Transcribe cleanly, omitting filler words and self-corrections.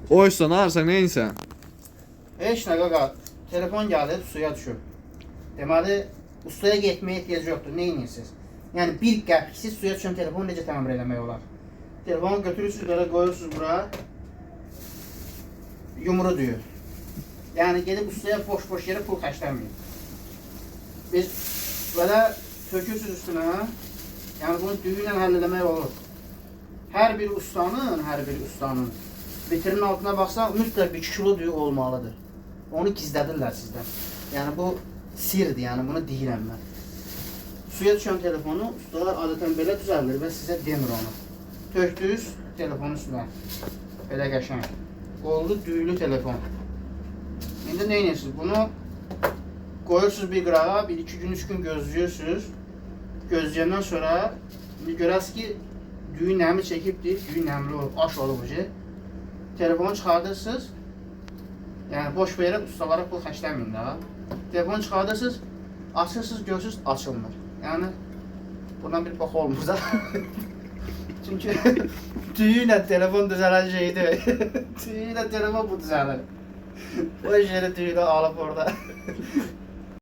O üstə nə arsan, nə insən? Heç nə qaqa, telefon gəlir, suya düşür. Deməli, ustaya getməyə ehtiyac yoxdur, nə edirsiniz? Yəni, bir qəpiksiz suya düşən telefonu necə təmir eləmək olar? Telefonu götürürsünüz, belə qoyursunuz bura, yumru düyür. Yəni, gedib ustaya boş-boş yerə pul xərcləməyin. Biz belə tökürsünüz üstünə, yəni bunu düyü ilə həll eləmək olur. Hər bir ustanın vitrinin altına baxsan, mütləq 2 kilo düyü olmalıdır. Onu gizlədirlər sizdən. Yəni bu sirdir, yəni bunu deyirəm mən. Suya düşən telefonu ustalar adətən belə düzəldir və sizə demir onu. Tökdünüz telefonun üstünə. Belə qəşəng. Oldu düylü telefon. İndi nə edirsiniz? Bunu qoyursunuz bir qırağa, 1-2 gün, 3 gün gözləyirsiniz. Gözləyəndən sonra görəsiniz ki, düyü nəmi çəkibdir, düyü nəmli olub, aş olub ki. Telefonu çıxardırsınız. Yəni boş verib ustalara pul xərcləməyin də. Telefonu çıxardırsınız, açırsınız, görürsünüz, açılmır. Yəni buradan bir bax olmur da. Çünki düyü ilə telefon düzələn şeydir. Düyü ilə telefon bu düzəlir. O işləri düyü ilə alıb orada